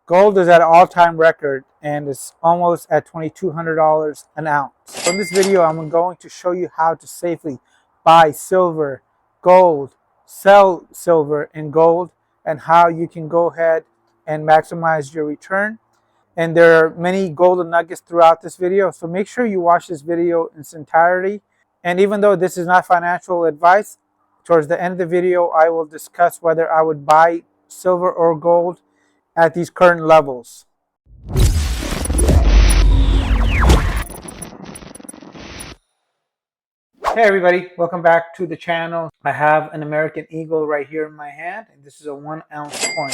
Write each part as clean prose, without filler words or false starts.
Gold is at an all-time record and it's almost at $2,200 an ounce. So in this video, I'm going to show you how to safely buy silver, gold, sell silver and gold, and how you can go ahead and maximize your return. And there are many golden nuggets throughout this video, so make sure you watch this video in its entirety. And even though this is not financial advice, towards the end of the video, I will discuss whether I would buy silver or gold at these current levels. Hey everybody, welcome back to the channel. I have an American Eagle right here in my hand, and this is a 1 ounce coin.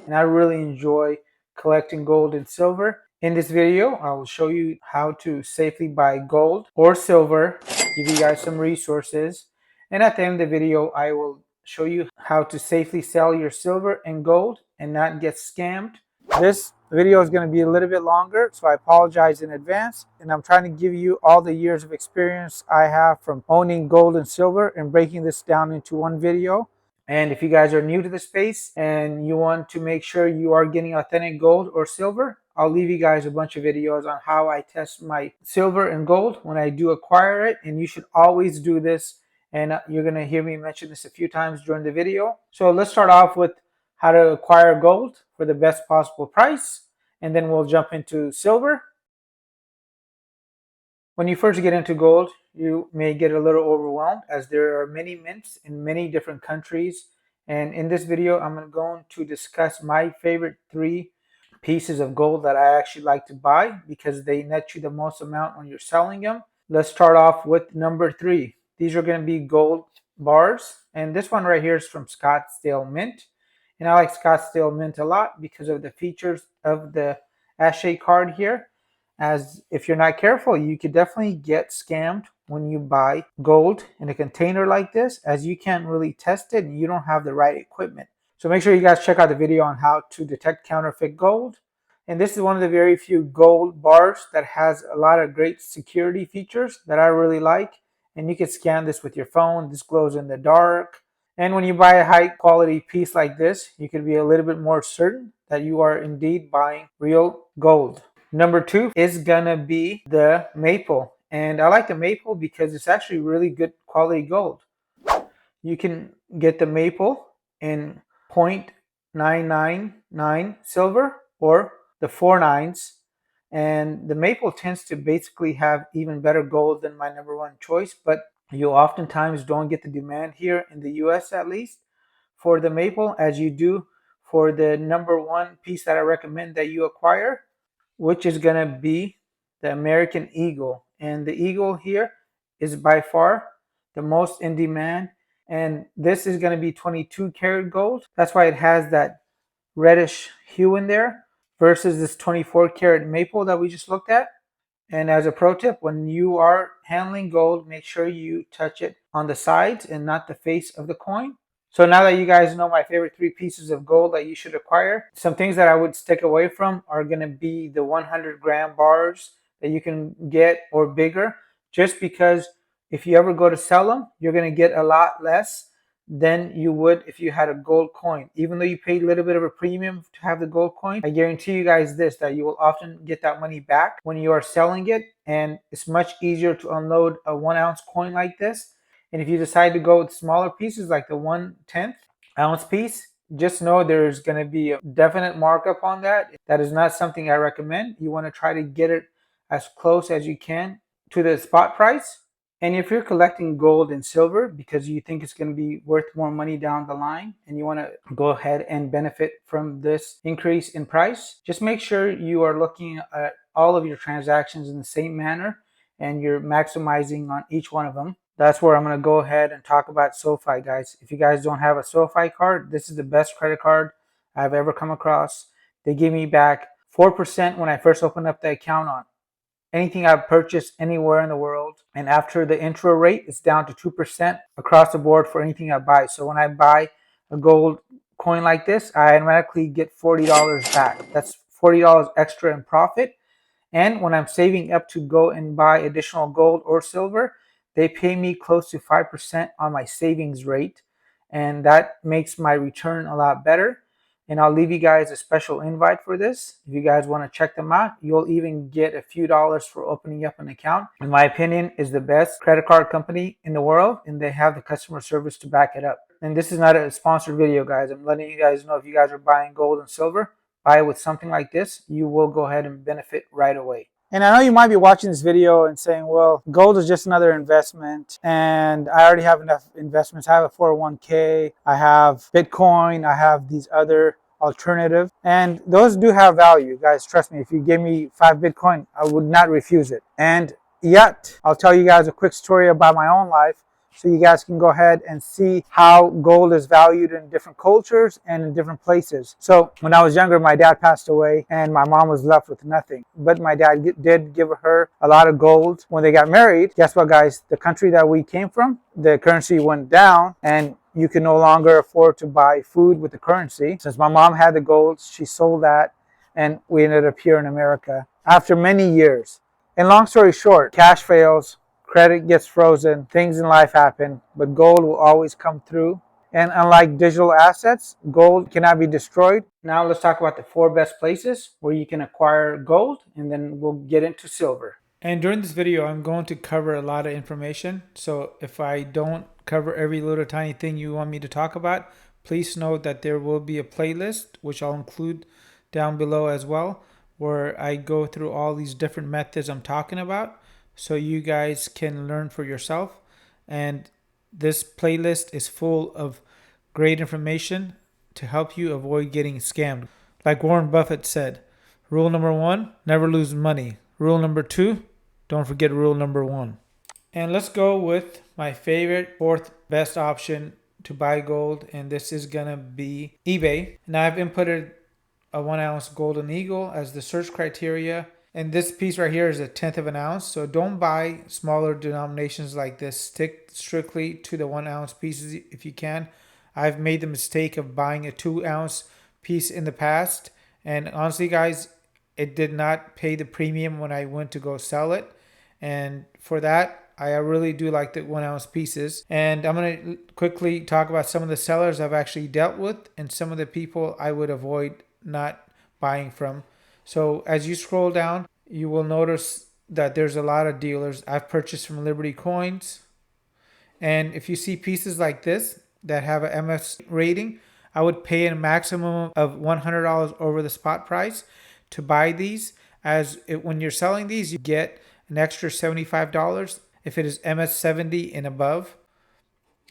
And I really enjoy collecting gold and silver. In this video, I will show you how to safely buy gold or silver, give you guys some resources. And at the end of the video, I will show you how to safely sell your silver and gold and not get scammed. This video is going to be a little bit longer, so I apologize in advance, and I'm trying to give you all the years of experience I have from owning gold and silver and breaking this down into one video. And if you guys are new to the space and you want to make sure you are getting authentic gold or silver, I'll leave you guys a bunch of videos on how I test my silver and gold when I do acquire it, and you should always do this, and you're going to hear me mention this a few times during the video. So let's start off with how to acquire gold for the best possible price, and then we'll jump into silver. When you first get into gold, you may get a little overwhelmed as there are many mints in many different countries. And in this video, I'm going to discuss my favorite 3 pieces of gold that I actually like to buy because they net you the most amount when you're selling them. Let's start off with number 3. These are going to be gold bars, and this one right here is from Scottsdale Mint. And I like Scottsdale Mint a lot because of the features of the SOFI card here. As if you're not careful, you could definitely get scammed when you buy gold in a container like this, as you can't really test it and you don't have the right equipment. So make sure you guys check out the video on how to detect counterfeit gold. And this is one of the very few gold bars that has a lot of great security features that I really like. And you can scan this with your phone. This glows in the dark. And when you buy a high quality piece like this, you can be a little bit more certain that you are indeed buying real gold. Number 2 is gonna be the maple. And I like the maple because it's actually really good quality gold. You can get the maple in 0.999 silver or the 4 nines. And the maple tends to basically have even better gold than my number 1 choice, but you oftentimes don't get the demand here in the US at least for the maple as you do for the number 1 piece that I recommend that you acquire, which is going to be the American Eagle. And the Eagle here is by far the most in demand, and this is going to be 22 karat gold. That's why it has that reddish hue in there versus this 24 karat maple that we just looked at. And as a pro tip, when you are handling gold, make sure you touch it on the sides and not the face of the coin. So now that you guys know my favorite 3 pieces of gold that you should acquire, some things that I would stick away from are going to be the 100-gram bars that you can get or bigger, just because if you ever go to sell them, you're going to get a lot less than you would if you had a gold coin. Even though you paid a little bit of a premium to have the gold coin, I guarantee you guys this, that you will often get that money back when you are selling it, and it's much easier to unload a 1 ounce coin like this. And if you decide to go with smaller pieces like the 1/10 ounce piece, just know there's going to be a definite markup on that. That is not something I recommend. You want to try to get it as close as you can to the spot price. And if you're collecting gold and silver because you think it's going to be worth more money down the line and you want to go ahead and benefit from this increase in price, just make sure you are looking at all of your transactions in the same manner and you're maximizing on each one of them. That's where I'm going to go ahead and talk about SOFI, guys. If you guys don't have a SOFI card, this is the best credit card I've ever come across. They give me back 4% when I first opened up the account on anything I've purchased anywhere in the world. And after the intro rate, it's down to 2% across the board for anything I buy. So when I buy a gold coin like this, I automatically get $40 back. That's $40 extra in profit. And when I'm saving up to go and buy additional gold or silver, they pay me close to 5% on my savings rate. And that makes my return a lot better. And I'll leave you guys a special invite for this. If you guys want to check them out, you'll even get a few dollars for opening up an account. In my opinion, is the best credit card company in the world, and they have the customer service to back it up. And this is not a sponsored video, guys. I'm letting you guys know if you guys are buying gold and silver, buy it with something like this. You will go ahead and benefit right away. And I know you might be watching this video and saying, well, gold is just another investment and I already have enough investments. I have a 401k, I have Bitcoin, I have these other alternatives, and those do have value. Guys, trust me, if you give me 5 Bitcoin, I would not refuse it. And yet, I'll tell you guys a quick story about my own life, so you guys can go ahead and see how gold is valued in different cultures and in different places. So when I was younger, my dad passed away and my mom was left with nothing. But my dad did give her a lot of gold. When they got married, guess what, guys? The country that we came from, the currency went down and you can no longer afford to buy food with the currency. Since my mom had the gold, she sold that and we ended up here in America after many years. And long story short, cash fails, credit gets frozen, things in life happen, but gold will always come through. And unlike digital assets, gold cannot be destroyed. Now let's talk about the 4 best places where you can acquire gold, and then we'll get into silver. And during this video, I'm going to cover a lot of information. So if I don't cover every little tiny thing you want me to talk about, please note that there will be a playlist, which I'll include down below as well, where I go through all these different methods I'm talking about, so you guys can learn for yourself. And this playlist is full of great information to help you avoid getting scammed. Like Warren Buffett said, rule number 1, never lose money. Rule number 2, don't forget rule number 1. And let's go with my favorite 4th best option to buy gold, and this is gonna be eBay. And I've inputted a 1 ounce golden eagle as the search criteria. And this piece right here is 1/10 of an ounce. So don't buy smaller denominations like this. Stick strictly to the 1 ounce pieces if you can. I've made the mistake of buying a 2 ounce piece in the past. And honestly, guys, it did not pay the premium when I went to go sell it. And for that, I really do like the 1 ounce pieces. And I'm going to quickly talk about some of the sellers I've actually dealt with and some of the people I would avoid not buying from. So as you scroll down, you will notice that there's a lot of dealers. I've purchased from Liberty Coins. And if you see pieces like this that have an MS rating, I would pay a maximum of $100 over the spot price to buy these. When you're selling these, you get an extra $75 if it is MS 70 and above.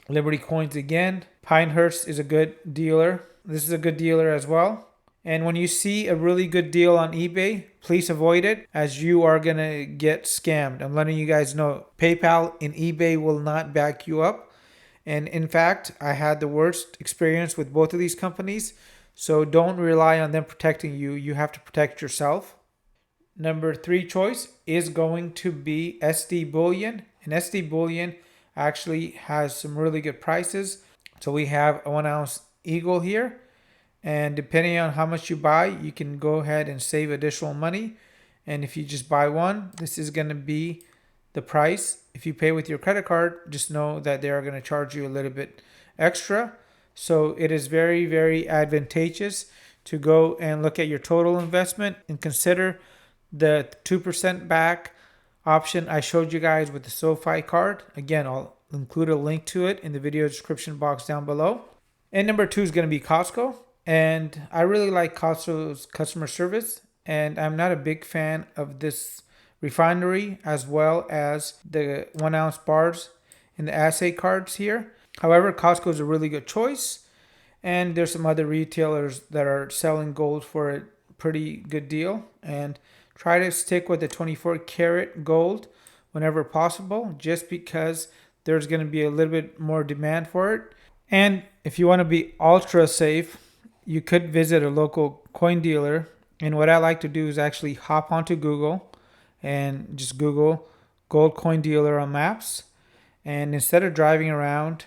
Liberty Coins again. Pinehurst is a good dealer. This is a good dealer as well. And when you see a really good deal on eBay, please avoid it, as you are going to get scammed. I'm letting you guys know, PayPal and eBay will not back you up. And in fact, I had the worst experience with both of these companies. So don't rely on them protecting you. You have to protect yourself. Number 3 choice is going to be SD Bullion. And SD Bullion actually has some really good prices. So we have a 1 ounce eagle here. And depending on how much you buy, you can go ahead and save additional money. And if you just buy one, this is going to be the price. If you pay with your credit card, just know that they are going to charge you a little bit extra. So it is very, very advantageous to go and look at your total investment and consider the 2% back option I showed you guys with the SOFI card. Again, I'll include a link to it in the video description box down below. And number 2 is going to be Costco. And I really like Costco's customer service, and I'm not a big fan of this refinery as well as the 1 ounce bars in the assay cards here. However, Costco is a really good choice, and there's some other retailers that are selling gold for a pretty good deal. And try to stick with the 24 karat gold whenever possible, just because there's going to be a little bit more demand for it. And if you want to be ultra safe, you could visit a local coin dealer. And what I like to do is actually hop onto Google and just Google gold coin dealer on maps. And instead of driving around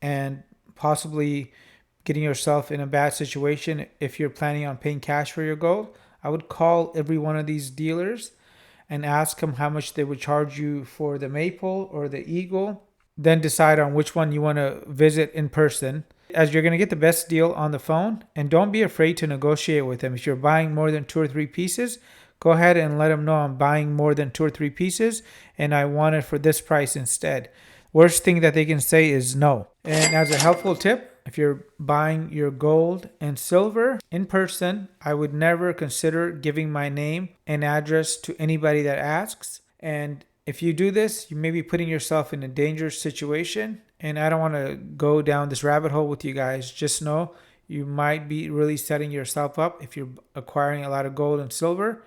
and possibly getting yourself in a bad situation if you're planning on paying cash for your gold, I would call every one of these dealers and ask them how much they would charge you for the maple or the eagle. Then decide on which one you want to visit in person. as you're going to get the best deal on the phone, and don't be afraid to negotiate with them. If you're buying more than 2 or 3 pieces, go ahead and let them know I'm buying more than 2 or 3 pieces and I want it for this price instead. Worst thing that they can say is no. And as a helpful tip, if you're buying your gold and silver in person, I would never consider giving my name and address to anybody that asks. And if you do this, you may be putting yourself in a dangerous situation. And I don't want to go down this rabbit hole with you guys. Just know you might be really setting yourself up if you're acquiring a lot of gold and silver,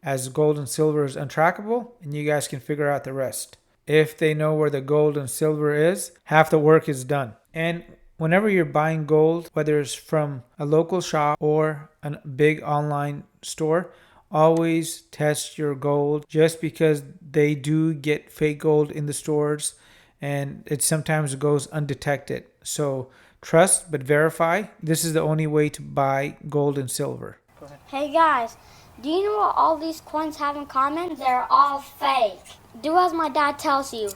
as gold and silver is untrackable and you guys can figure out the rest. If they know where the gold and silver is, half the work is done. And whenever you're buying gold, whether it's from a local shop or a big online store, always test your gold, just because they do get fake gold in the stores and it sometimes goes undetected. So trust but verify. This is the only way to buy gold and silver. Hey guys, do you know what all these coins have in common? They're all fake. Do as my dad tells you.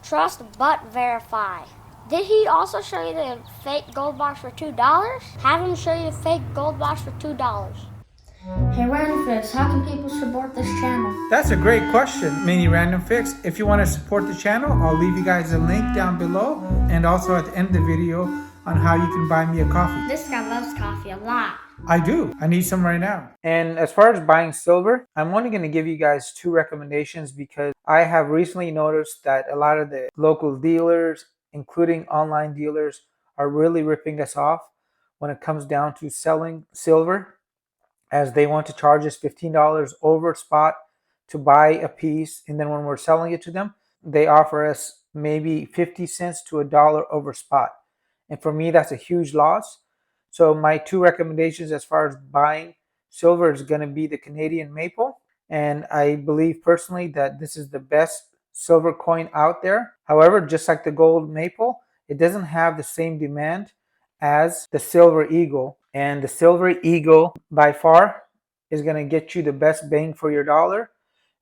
Trust but verify. Did he also show you the fake gold box for $2? Have him show you the fake gold box for $2. Hey Random Fix, how can people support this channel? That's a great question, Mini Random Fix. If you want to support the channel, I'll leave you guys a link down below and also at the end of the video on how you can buy me a coffee. This guy loves coffee a lot. I do. I need some right now. And as far as buying silver, I'm only going to give you guys 2 recommendations because I have recently noticed that a lot of the local dealers, including online dealers, are really ripping us off when it comes down to selling silver, as they want to charge us $15 over spot to buy a piece. And then when we're selling it to them, they offer us maybe 50 cents to $1 over spot. And for me, that's a huge loss. So my 2 recommendations as far as buying silver is going to be the Canadian maple. And I believe personally that this is the best silver coin out there. However, just like the gold maple, it doesn't have the same demand as the silver eagle. And the silver eagle by far is going to get you the best bang for your dollar.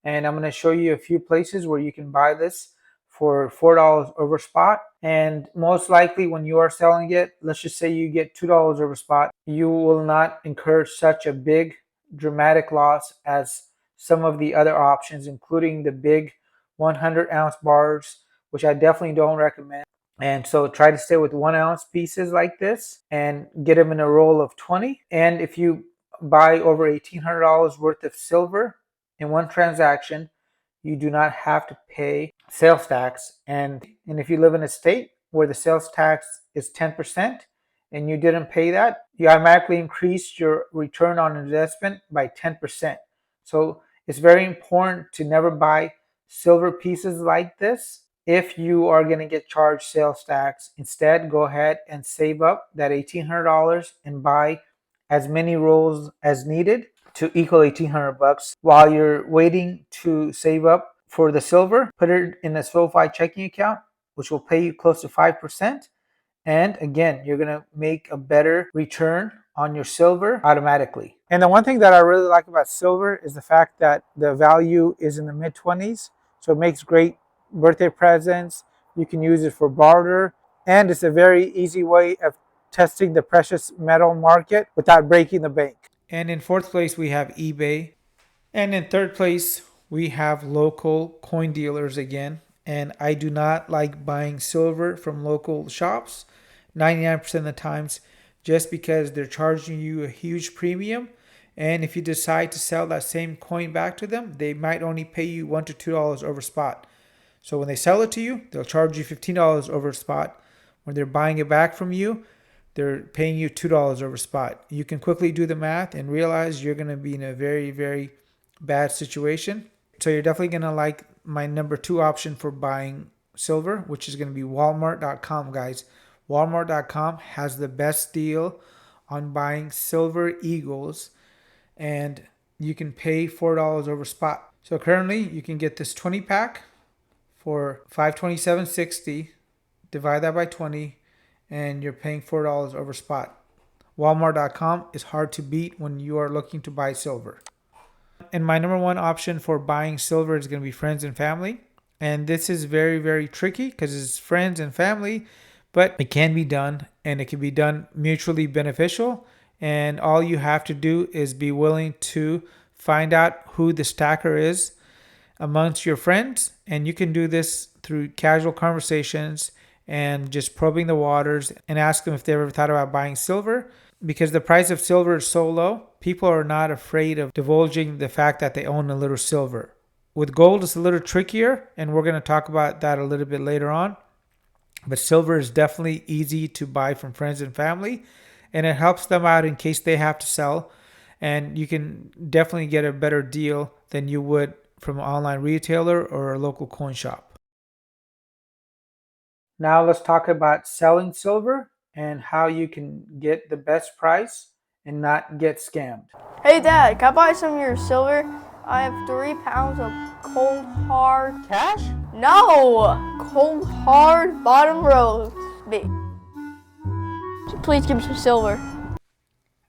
And I'm going to show you a few places where you can buy this for $4 over spot. And most likely when you are selling it, let's just say you get $2 over spot, you will not incur such a big dramatic loss as some of the other options, including the big 100-ounce bars, which I definitely don't recommend. And so try to stay with 1-ounce pieces like this and get them in a roll of 20. And if you buy over $1,800 worth of silver in one transaction, you do not have to pay sales tax. And if you live in a state where the sales tax is 10% and you didn't pay that, you automatically increase your return on investment by 10%. So it's very important to never buy silver pieces like this if you are going to get charged sales tax. Instead, go ahead and save up that $1,800 and buy as many rolls as needed to equal $1,800. While you're waiting to save up for the silver, put it in a SOFI checking account, which will pay you close to 5%. And again, you're going to make a better return on your silver automatically. And the one thing that I really like about silver is the fact that the value is in the mid-20s. So it makes great birthday presents. You can use it for barter. And it's a very easy way of testing the precious metal market without breaking the bank. And in 4th place, we have eBay. And in 3rd place, we have local coin dealers again. And I do not like buying silver from local shops 99% of the times, just because they're charging you a huge premium. And if you decide to sell that same coin back to them, they might only pay you $1 to $2 over spot. So when they sell it to you, they'll charge you $15 over spot. When they're buying it back from you, they're paying you $2 over spot. You can quickly do the math and realize you're going to be in a very, very bad situation. So you're definitely going to like my number 2 option for buying silver, which is going to be Walmart.com, guys. Walmart.com has the best deal on buying silver eagles, and you can pay $4 over spot. So currently you can get this 20 pack for $527.60. Divide that by 20 and you're paying $4 over spot. Walmart.com is hard to beat when you are looking to buy silver. And my number 1 option for buying silver is going to be friends and family. And this is very, very tricky because it's friends and family, but it can be done, and it can be done mutually beneficial. And all you have to do is be willing to find out who the stacker is amongst your friends. And you can do this through casual conversations and just probing the waters and ask them if they ever thought about buying silver. Because the price of silver is so low, people are not afraid of divulging the fact that they own a little silver. With gold, it's a little trickier, and we're going to talk about that a little bit later on. But silver is definitely easy to buy from friends and family, and it helps them out in case they have to sell. And you can definitely get a better deal than you would from an online retailer or a local coin shop. Now let's talk about selling silver and how you can get the best price and not get scammed. Hey Dad, can I buy some of your silver? I have 3 pounds of cold hard cash? No! Cold hard bottom row. Please give me some silver.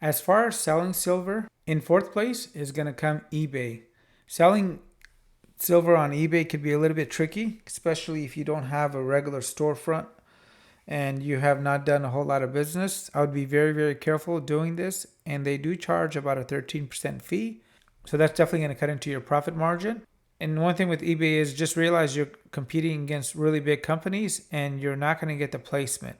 As far as selling silver, in fourth place is going to come eBay. Selling silver on eBay could be a little bit tricky, especially if you don't have a regular storefront and you have not done a whole lot of business. I would be very, very careful doing this, and they do charge about a 13% fee. So that's definitely going to cut into your profit margin. And one thing with eBay is just realize you're competing against really big companies and you're not going to get the placement.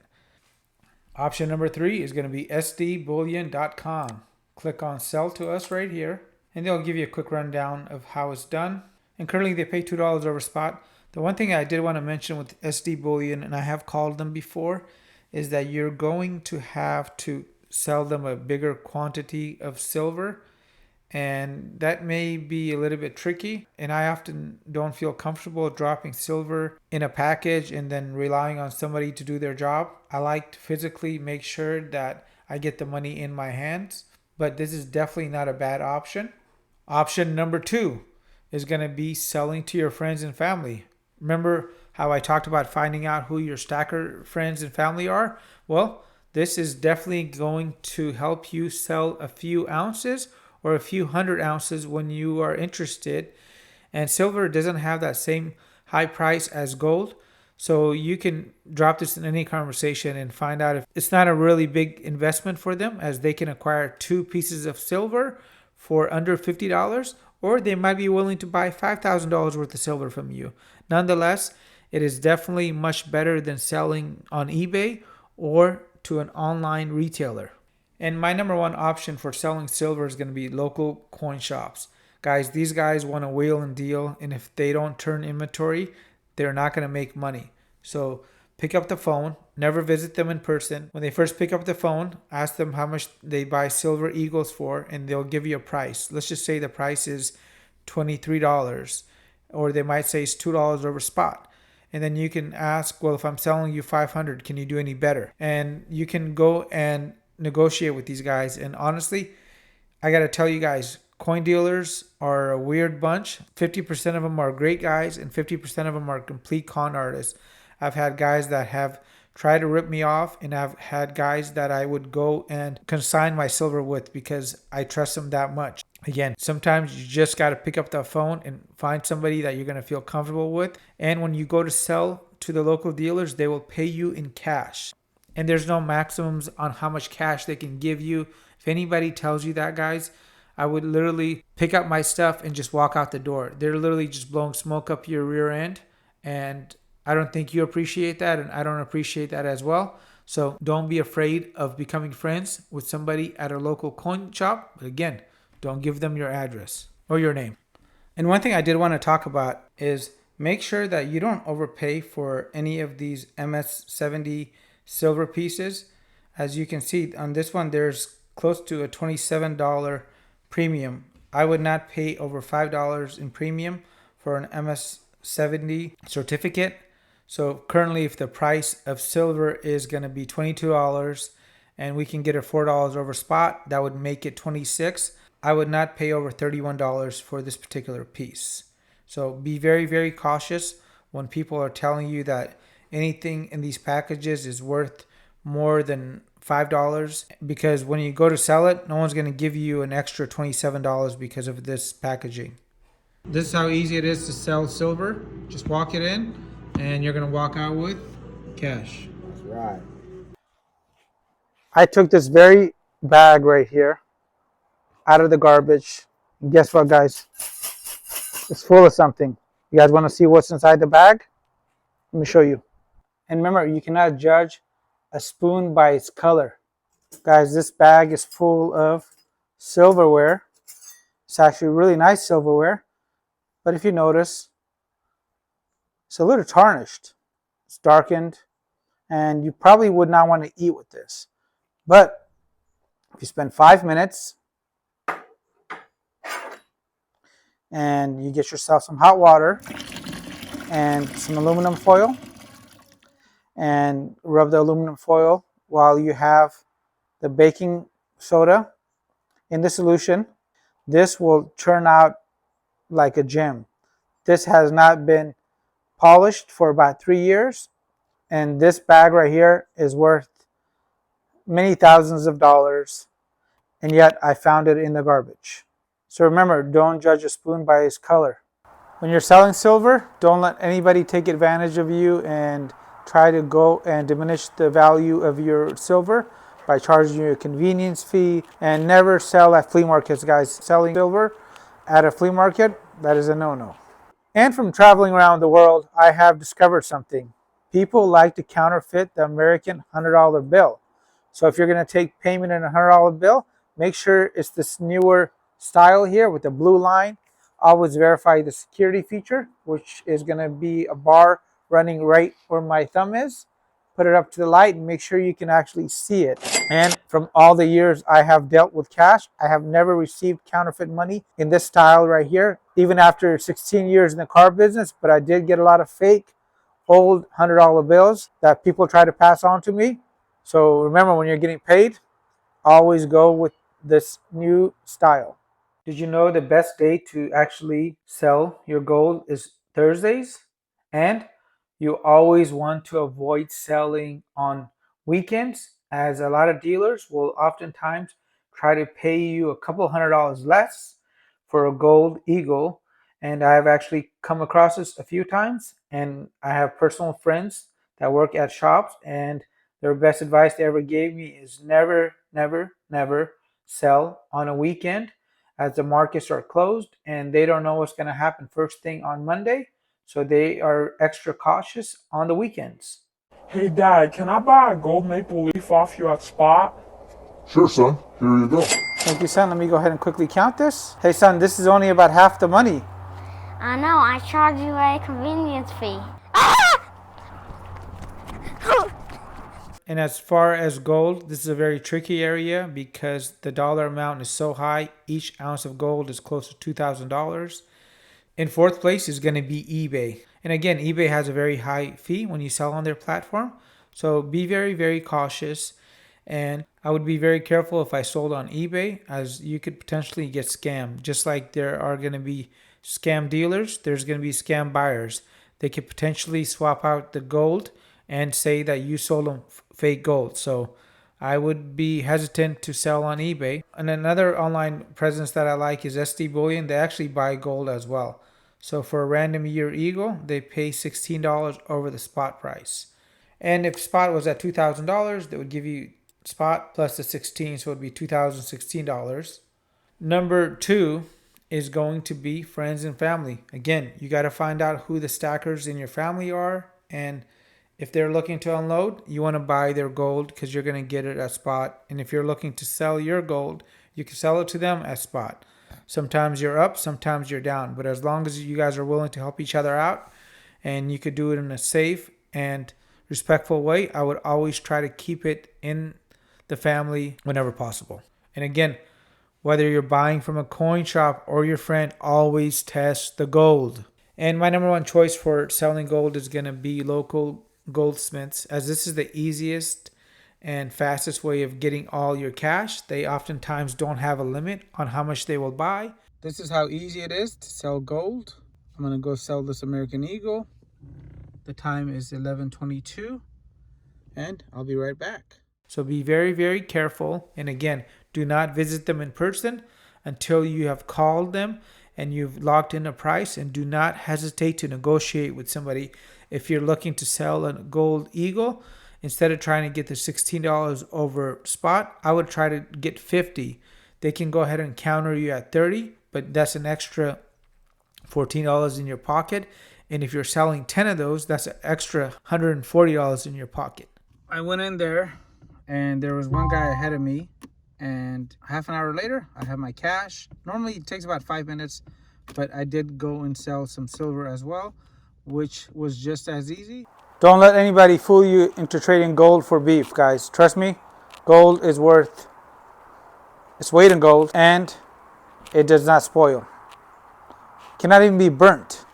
Option number 3 is going to be sdbullion.com. Click on sell to us right here, and they'll give you a quick rundown of how it's done. And currently they pay $2 over spot. The one thing I did want to mention with SD Bullion, and I have called them before, is that you're going to have to sell them a bigger quantity of silver. And that may be a little bit tricky. And I often don't feel comfortable dropping silver in a package and then relying on somebody to do their job. I like to physically make sure that I get the money in my hands. But this is definitely not a bad option. Option number 2 is going to be selling to your friends and family. Remember how I talked about finding out who your stacker friends and family are? Well, this is definitely going to help you sell a few ounces or a few hundred ounces when you are interested. And silver doesn't have that same high price as gold. So you can drop this in any conversation and find out if it's not a really big investment for them, as they can acquire 2 pieces of silver for under $50, or they might be willing to buy $5,000 worth of silver from you. Nonetheless, it is definitely much better than selling on eBay or to an online retailer. And my number 1 option for selling silver is going to be local coin shops. Guys, these guys want to wheel and deal, and if they don't turn inventory, they're not going to make money. So pick up the phone, never visit them in person. When they first pick up the phone, ask them how much they buy silver eagles for, and they'll give you a price. Let's just say the price is $23, or they might say it's $2 over spot. And then you can ask, well, if I'm selling you 500, can you do any better? And you can go and negotiate with these guys. And honestly, I got to tell you guys, coin dealers are a weird bunch. 50% of them are great guys, and 50% of them are complete con artists. I've had guys that have tried to rip me off, and I've had guys that I would go and consign my silver with because I trust them that much. Again, sometimes you just got to pick up the phone and find somebody that you're going to feel comfortable with. And when you go to sell to the local dealers, they will pay you in cash. And there's no maximums on how much cash they can give you. If anybody tells you that, guys, I would literally pick up my stuff and just walk out the door. They're literally just blowing smoke up your rear end. And I don't think you appreciate that, and I don't appreciate that as well. So don't be afraid of becoming friends with somebody at a local coin shop. But again, don't give them your address or your name. And one thing I did want to talk about is make sure that you don't overpay for any of these MS70 silver pieces. As you can see on this one, there's close to a $27 premium. I would not pay over $5 in premium for an MS70 certificate. So currently, if the price of silver is going to be $22 and we can get it $4 over spot, that would make it $26. I would not pay over $31 for this particular piece. So be very, very cautious when people are telling you that anything in these packages is worth more than $5, because when you go to sell it, no one's going to give you an extra $27 because of this packaging. This is how easy it is to sell silver. Just walk it in and you're going to walk out with cash. right. I took this very bag right here out of the garbage. And guess what, guys? It's full of something. You guys want to see what's inside the bag? Let me show you. And remember, you cannot judge a spoon by its color. Guys, this bag is full of silverware. It's actually really nice silverware. But if you notice, it's a little tarnished. It's darkened. And you probably would not want to eat with this. But if you spend 5 minutes and you get yourself some hot water and some aluminum foil and rub the aluminum foil while you have the baking soda in the solution, this will turn out like a gem. This has not been polished for about 3 years, and this bag right here is worth many thousands of dollars, and yet I found it in the garbage. So remember, don't judge a spoon by its color. When you're selling silver, don't let anybody take advantage of you and try to go and diminish the value of your silver by charging you a convenience fee. And never sell at flea markets, guys. Selling silver at a flea market, that is a no-no. And from traveling around the world, I have discovered something. People like to counterfeit the American $100 bill. So if you're going to take payment in a $100 bill, make sure it's this newer style here with the blue line. Always verify the security feature, which is going to be a bar running right where my thumb is. Put it up to the light and make sure you can actually see it. And from all the years I have dealt with cash, I have never received counterfeit money in this style right here, even after 16 years in the car business. But I did get a lot of fake old $100 bills that people try to pass on to me. So remember, when you're getting paid, always go with this new style. Did you know the best day to actually sell your gold is Thursdays? And you always want to avoid selling on weekends, as a lot of dealers will oftentimes try to pay you a couple $100 less for a gold eagle. And I've actually come across this a few times, and I have personal friends that work at shops, and their best advice they ever gave me is never, never, never sell on a weekend, as the markets are closed and they don't know what's going to happen first thing on Monday. So they are extra cautious on the weekends. Hey Dad, can I buy a gold maple leaf off you at Spot? Sure, son. Here you go. Thank you, son. Let me go ahead and quickly count this. Hey, son, this is only about half the money. I know, I charge you a convenience fee. And as far as gold, this is a very tricky area because the dollar amount is so high. Each ounce of gold is close to $2,000. In fourth place is going to be eBay. And again, eBay has a very high fee when you sell on their platform. So be very, very cautious. And I would be very careful if I sold on eBay, as you could potentially get scammed. Just like there are going to be scam dealers, there's going to be scam buyers. They could potentially swap out the gold and say that you sold them fake gold. So I would be hesitant to sell on eBay. And another online presence that I like is SD Bullion. They actually buy gold as well. So for a random year eagle, they pay $16 over the spot price. And if spot was at $2,000, they would give you spot plus the 16, so it would be $2,016. Number 2 is going to be friends and family. Again, you got to find out who the stackers in your family are, and if they're looking to unload, you want to buy their gold because you're going to get it at spot. And if you're looking to sell your gold, you can sell it to them at spot. Sometimes you're up, sometimes you're down. But as long as you guys are willing to help each other out and you could do it in a safe and respectful way, I would always try to keep it in the family whenever possible. And again, whether you're buying from a coin shop or your friend, always test the gold. And my number one choice for selling gold is going to be local goldsmiths, as this is the easiest and fastest way of getting all your cash. They oftentimes don't have a limit on how much they will buy. This is how easy it is to sell gold. I'm going to go sell this American Eagle. The time is 11:22 and I'll be right back. So be very, very careful. And again, do not visit them in person until you have called them and you've locked in a price, and do not hesitate to negotiate with somebody. If you're looking to sell a gold eagle instead of trying to get the $16 over spot, I would try to get 50. They can go ahead and counter you at 30, but that's an extra $14 in your pocket. And if you're selling 10 of those, that's an extra $140 in your pocket. I went in there and there was one guy ahead of me, and half an hour later I have my cash. Normally it takes about 5 minutes, but I did go and sell some silver as well, which was just as easy. Don't let anybody fool you into trading gold for beef, guys. Trust me, gold is worth its weight in gold, and it does not spoil. Cannot even be burnt.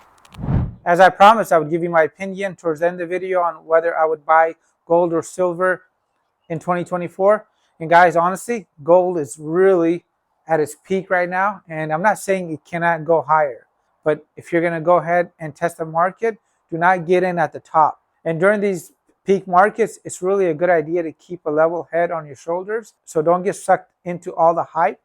As I promised, I would give you my opinion towards the end of the video on whether I would buy gold or silver in 2024. And guys, honestly, gold is really at its peak right now. And I'm not saying it cannot go higher, but if you're going to go ahead and test the market, do not get in at the top. And during these peak markets, it's really a good idea to keep a level head on your shoulders. So don't get sucked into all the hype.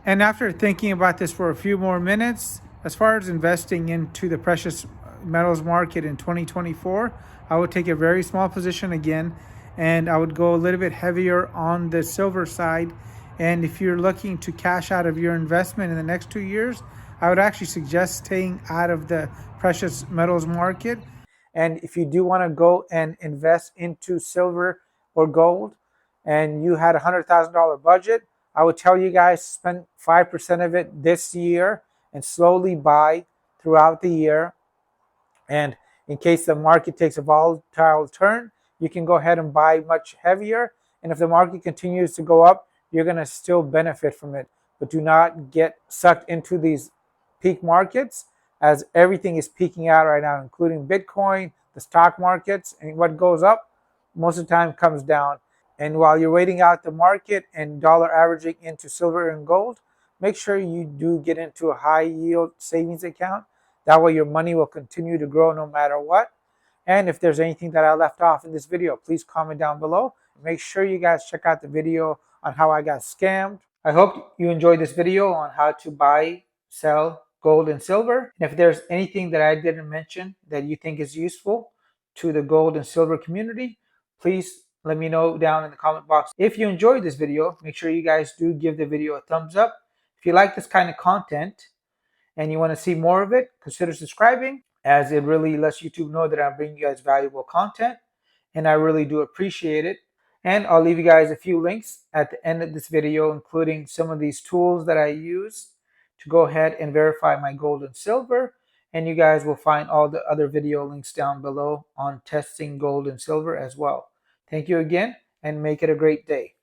And after thinking about this for a few more minutes, as far as investing into the precious metals market in 2024, I would take a very small position again, and I would go a little bit heavier on the silver side. And if you're looking to cash out of your investment in the next 2 years, I would actually suggest staying out of the precious metals market. And if you do want to go and invest into silver or gold, and you had a $100,000 budget, I would tell you guys spend 5% of it this year and slowly buy throughout the year. And in case the market takes a volatile turn, you can go ahead and buy much heavier. And if the market continues to go up, you're going to still benefit from it. But do not get sucked into these peak markets, as everything is peaking out right now, including Bitcoin, the stock markets. And what goes up most of the time comes down. And while you're waiting out the market and dollar averaging into silver and gold, make sure you do get into a high yield savings account. That way your money will continue to grow no matter what. And if there's anything that I left off in this video, please comment down below. Make sure you guys check out the video on how I got scammed. I hope you enjoyed this video on how to buy, sell gold and silver. And if there's anything that I didn't mention that you think is useful to the gold and silver community, please let me know down in the comment box. If you enjoyed this video, make sure you guys do give the video a thumbs up. If you like this kind of content and you want to see more of it, consider subscribing, as it really lets YouTube know that I'm bringing you guys valuable content, and I really do appreciate it. And I'll leave you guys a few links at the end of this video, including some of these tools that I use to go ahead and verify my gold and silver. And you guys will find all the other video links down below on testing gold and silver as well. Thank you again, and make it a great day.